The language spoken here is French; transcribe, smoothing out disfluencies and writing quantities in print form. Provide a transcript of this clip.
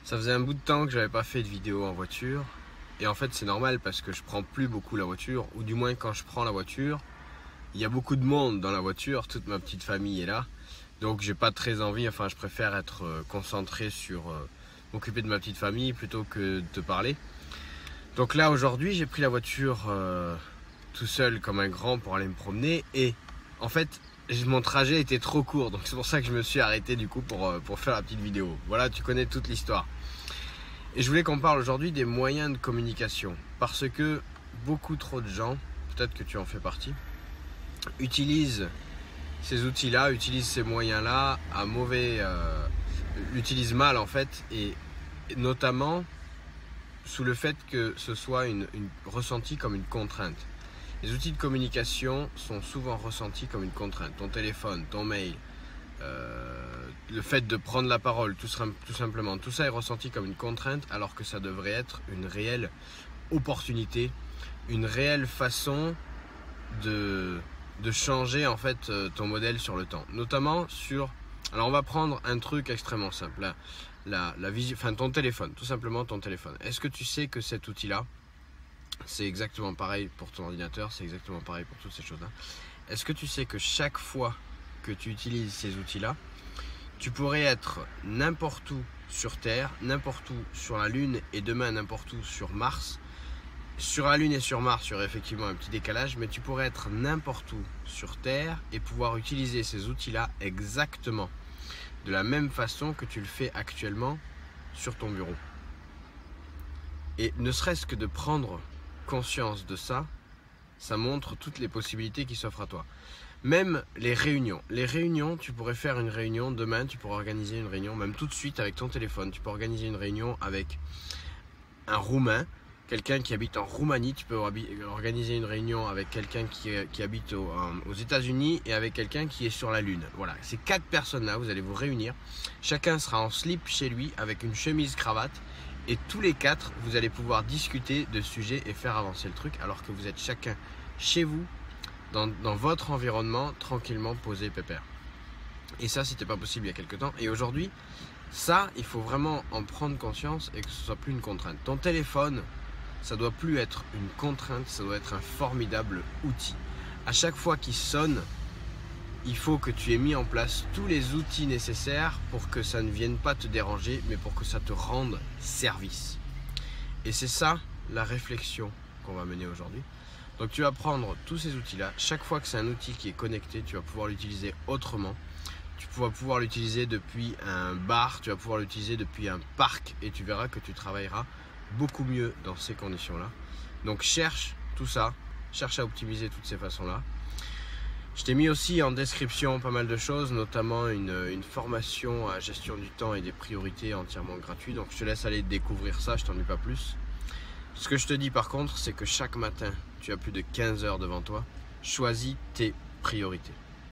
Ça faisait un bout de temps que j'avais pas fait de vidéo en voiture. Et en fait c'est normal parce que je prends plus beaucoup la voiture. Ou du moins quand je prends la voiture, il y a beaucoup de monde dans la voiture. Toute ma petite famille est là. Donc j'ai pas très envie, enfin je préfère être concentré sur m'occuper de ma petite famille plutôt que de te parler. Donc là aujourd'hui j'ai pris la voiture tout seul comme un grand pour aller me promener. Et en fait mon trajet était trop court, donc c'est pour ça que je me suis arrêté du coup pour faire la petite vidéo. Voilà, tu connais toute l'histoire. Et je voulais qu'on parle aujourd'hui des moyens de communication, parce que beaucoup trop de gens, peut-être que tu en fais partie, utilisent ces outils-là, utilisent ces moyens-là à l'utilisent mal en fait, et notamment sous le fait que ce soit ressenti comme une contrainte. Les outils de communication sont souvent ressentis comme une contrainte. Ton téléphone, ton mail, le fait de prendre la parole, tout simplement, tout ça est ressenti comme une contrainte alors que ça devrait être une réelle opportunité, une réelle façon de changer en fait ton modèle sur le temps. Notamment sur... Alors on va prendre un truc extrêmement simple, ton téléphone, tout simplement ton téléphone. Est-ce que tu sais que cet outil-là, c'est exactement pareil pour ton ordinateur, c'est exactement pareil pour toutes ces choses-là. Est-ce que tu sais que chaque fois que tu utilises ces outils-là, tu pourrais être n'importe où sur Terre, n'importe où sur la Lune et demain n'importe où sur Mars. Sur la Lune et sur Mars, il y aurait effectivement un petit décalage, mais tu pourrais être n'importe où sur Terre et pouvoir utiliser ces outils-là exactement de la même façon que tu le fais actuellement sur ton bureau. Et ne serait-ce que de prendre conscience de ça, ça montre toutes les possibilités qui s'offrent à toi. Même les réunions. Les réunions, tu pourrais faire une réunion demain, tu pourrais organiser une réunion, même tout de suite avec ton téléphone. Tu peux organiser une réunion avec un Roumain, quelqu'un qui habite en Roumanie. Tu peux organiser une réunion avec quelqu'un qui habite aux États-Unis et avec quelqu'un qui est sur la Lune. Voilà, ces 4 personnes-là, vous allez vous réunir. Chacun sera en slip chez lui avec une chemise cravate. Et tous les 4, vous allez pouvoir discuter de sujets et faire avancer le truc alors que vous êtes chacun chez vous, dans votre environnement, tranquillement posé pépère. Et ça, c'était pas possible il y a quelques temps. Et aujourd'hui, ça, il faut vraiment en prendre conscience et que ce soit plus une contrainte. Ton téléphone, ça doit plus être une contrainte, ça doit être un formidable outil. À chaque fois qu'il sonne, il faut que tu aies mis en place tous les outils nécessaires pour que ça ne vienne pas te déranger, mais pour que ça te rende service. Et c'est ça la réflexion qu'on va mener aujourd'hui. Donc tu vas prendre tous ces outils-là. Chaque fois que c'est un outil qui est connecté, tu vas pouvoir l'utiliser autrement. Tu vas pouvoir l'utiliser depuis un bar, tu vas pouvoir l'utiliser depuis un parc et tu verras que tu travailleras beaucoup mieux dans ces conditions-là. Donc cherche tout ça, cherche à optimiser toutes ces façons-là. Je t'ai mis aussi en description pas mal de choses, notamment une formation à gestion du temps et des priorités entièrement gratuite. Donc je te laisse aller découvrir ça, je t'en dis pas plus. Ce que je te dis par contre, c'est que chaque matin, tu as plus de 15 heures devant toi. Choisis tes priorités.